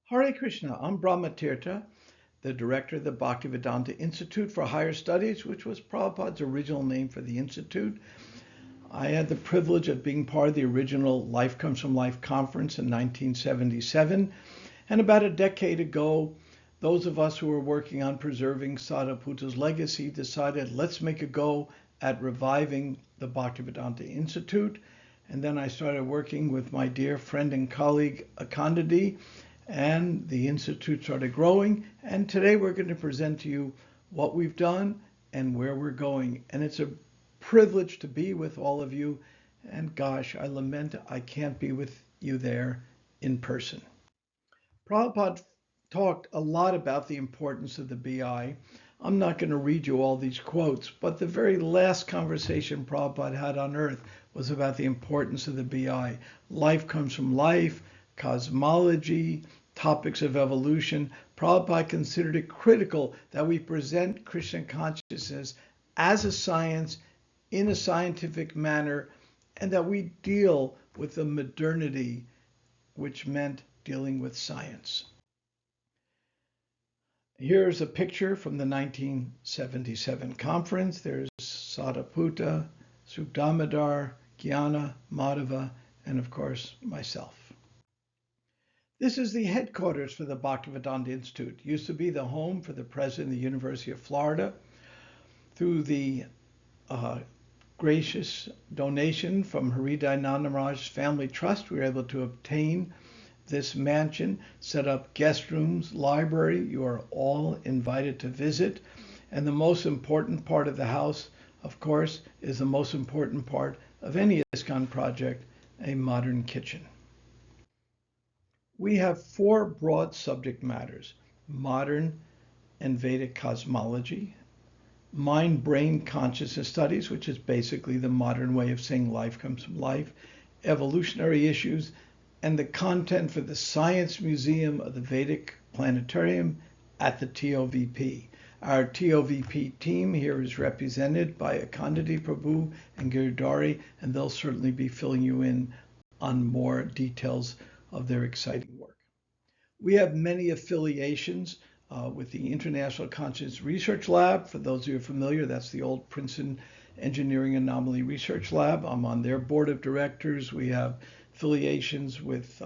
Hare Krishna, I'm Brahmatirtha, the director of the Bhaktivedanta Institute for Higher Studies, which was Prabhupada's original name for the Institute. I had the privilege of being part of the original Life Comes from Life conference in 1977. And about a decade ago, those of us who were working on preserving Sariputa's legacy decided let's make a go at reviving the Bhaktivedanta Institute. And then I started working with my dear friend and colleague Akandadi, and the Institute started growing. And today we're going to present to you what we've done and where we're going. And it's a privilege to be with all of you. And gosh, I lament I can't be with you there in person. Prabhupada talked a lot about the importance of the BI. I'm not going to read you all these quotes, but the very last conversation Prabhupada had on earth was about the importance of the BI. Life comes from life, cosmology, topics of evolution. Prabhupada considered it critical that we present Krishna consciousness as a science in a scientific manner, and that we deal with the modernity, which meant dealing with science. Here's a picture from the 1977 conference. There's Sariputta, Sukdamodar, Gyana, Madhava, and of course myself. This is the headquarters for the Bhaktivedanta Institute. It used to be the home for the president of the University of Florida. Through the gracious donation from Hridayananda Maharaj's family trust, we were able to obtain this mansion, set up guest rooms, library. You are all invited to visit. And the most important part of the house, of course, is the most important part of any ISKCON project, a modern kitchen. We have four broad subject matters: modern and Vedic cosmology, mind-brain consciousness studies, which is basically the modern way of saying life comes from life, evolutionary issues, and the content for the Science Museum of the Vedic Planetarium at the TOVP. Our TOVP team here is represented by Akandadi Prabhu and Giridhari, and they'll certainly be filling you in on more details of their exciting work. We have many affiliations with the International Consciousness Research Lab. For those of you who are familiar, that's the old Princeton Engineering Anomaly Research Lab. I'm on their board of directors. We have affiliations with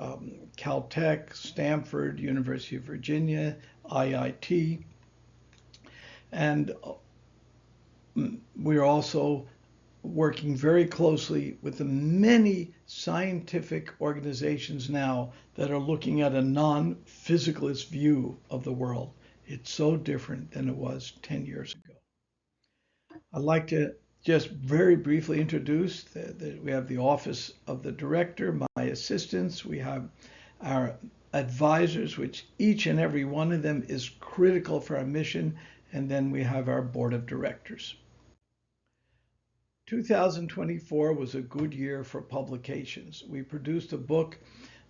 Caltech, Stanford, University of Virginia, IIT, and we're also working very closely with the many scientific organizations now that are looking at a non-physicalist view of the world. It's so different than it was 10 years ago. I'd like to just very briefly introduce we have the office of the director, my assistants, we have our advisors, which each and every one of them is critical for our mission, and then we have our board of directors. 2024 was a good year for publications. We produced a book,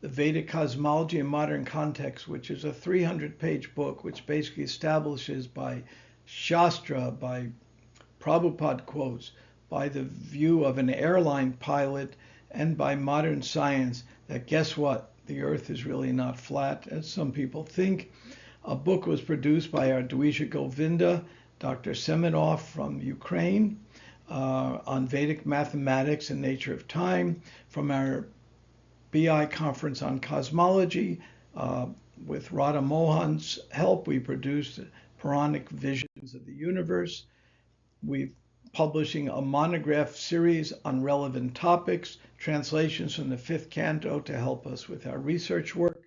The Vedic Cosmology in Modern Context, which is a 300-page book which basically establishes by Shastra, by Prabhupada quotes, by the view of an airline pilot, and by modern science, that guess what? The earth is really not flat, as some people think. A book was produced by our Dvija Govinda, Dr. Semenov from Ukraine, on Vedic mathematics and nature of time. From our BI conference on cosmology, with Radha Mohan's help, we produced Puranic Visions of the Universe. We're publishing a monograph series on relevant topics, translations from the 5th canto to help us with our research work.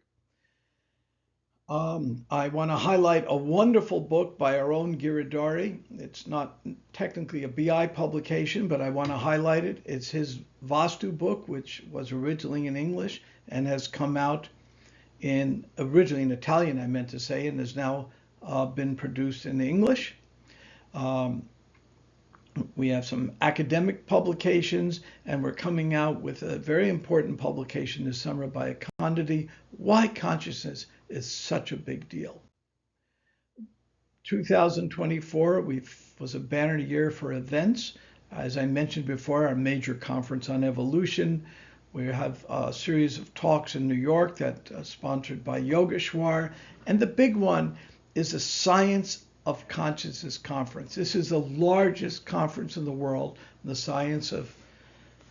I want to highlight a wonderful book by our own Giridhari. It's not technically a BI publication, but I want to highlight it. It's his Vastu book, which was originally in English and has come out originally in Italian, I meant to say, and has now been produced in English. We have some academic publications, and we're coming out with a very important publication this summer by Akandadi, Why Consciousness is Such a Big Deal. 2024 was a banner year for events. As I mentioned before, our major conference on evolution We have a series of talks in New York that sponsored by Yogeshwar. And the big one is the Science of Consciousness Conference. This is the largest conference in the world, the Science of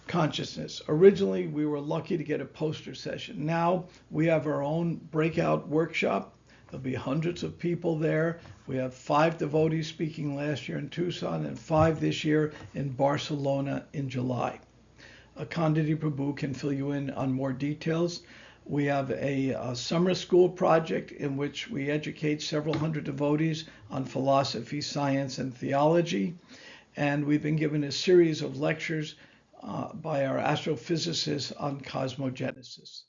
Consciousness. Originally, we were lucky to get a poster session. Now we have our own breakout workshop. There'll be hundreds of people there. We have 5 devotees speaking last year in Tucson and 5 this year in Barcelona in July. Kandidi Prabhu can fill you in on more details. We have a summer school project in which we educate several hundred devotees on philosophy, science, and theology. And we've been given a series of lectures by our astrophysicists on cosmogenesis.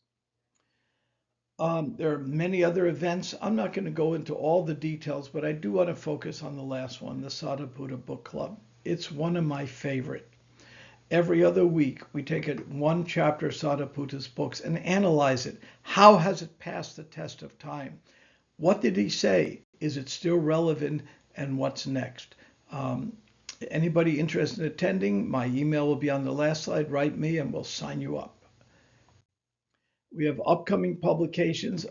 There are many other events. I'm not going to go into all the details, but I do want to focus on the last one, the Sadhaputta Book Club. It's one of my favorite. Every other week, we take one chapter of Sadhaputta's books and analyze it. How has it passed the test of time? What did he say? Is it still relevant? And what's next? Anybody interested in attending, my email will be on the last slide. Write me and we'll sign you up. We have upcoming publications,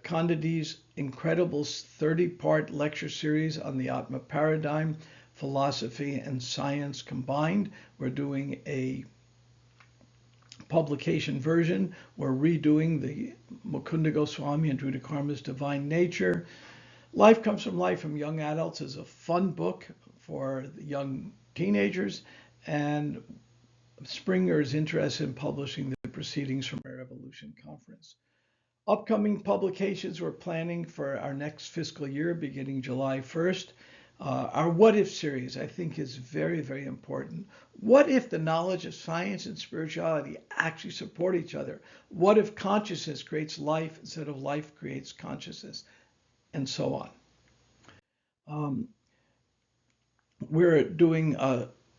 Kandidi's incredible 30-part lecture series on the Atma paradigm, philosophy and science combined. We're doing a publication version. We're redoing the Mukunda Goswami and Druta Karma's Divine Nature. Life Comes from Life from Young Adults is a fun book for the young teenagers, and Springer is interested in publishing the proceedings from our Evolution Conference. Upcoming publications we're planning for our next fiscal year beginning July 1st. Our What If series, I think, is very, very important. What if the knowledge of science and spirituality actually support each other? What if consciousness creates life instead of life creates consciousness? And so on. We're doing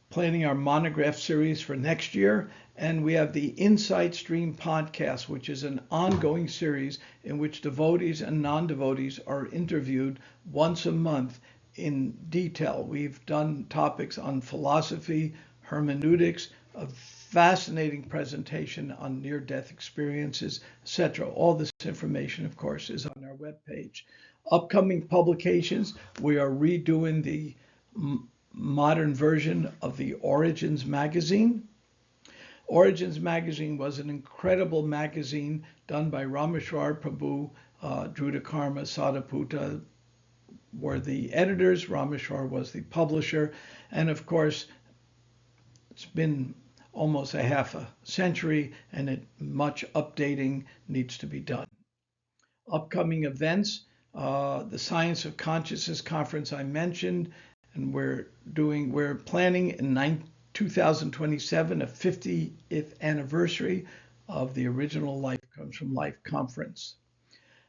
planning our monograph series for next year, and we have the Insight Stream podcast, which is an ongoing series in which devotees and non-devotees are interviewed once a month in detail. We've done topics on philosophy, hermeneutics, a fascinating presentation on near-death experiences, etc. All this information, of course, is on our webpage. Upcoming publications, we are redoing the modern version of the Origins magazine. Origins magazine was an incredible magazine done by Rameshwar Prabhu, Druta Karma, Sadhaputta were the editors, Rameshwar was the publisher, and of course, it's been almost a half a century and much updating needs to be done. Upcoming events, the Science of Consciousness Conference I mentioned, and we're planning in 2027 a 50th anniversary of the original Life Comes from Life conference.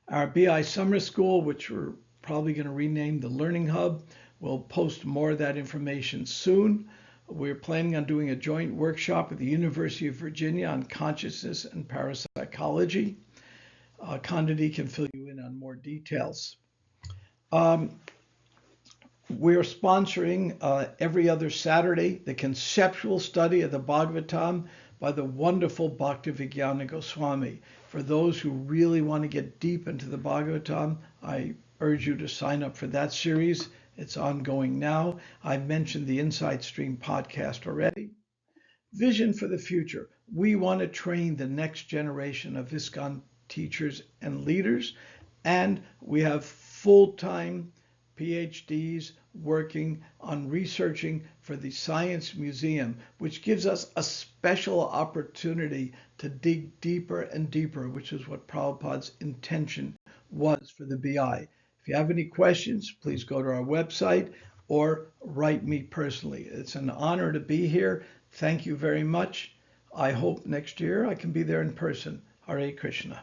Our BI Summer School, which we're probably going to rename the Learning Hub, we'll post more of that information soon. We're planning on doing a joint workshop at the University of Virginia on consciousness and parapsychology. Kandidi can fill you in on more details. We're sponsoring every other Saturday the conceptual study of the Bhagavatam by the wonderful Bhaktivedanta Goswami. For those who really want to get deep into the Bhagavatam, I urge you to sign up for that series. It's ongoing now. I mentioned the Insight Stream podcast already. Vision for the future. We want to train the next generation of ISKCON teachers and leaders, and we have full-time PhDs working on researching for the Science Museum, which gives us a special opportunity to dig deeper and deeper, which is what Prabhupada's intention was for the BI. If you have any questions, please go to our website or write me personally. It's an honor to be here. Thank you very much. I hope next year I can be there in person. Hare Krishna.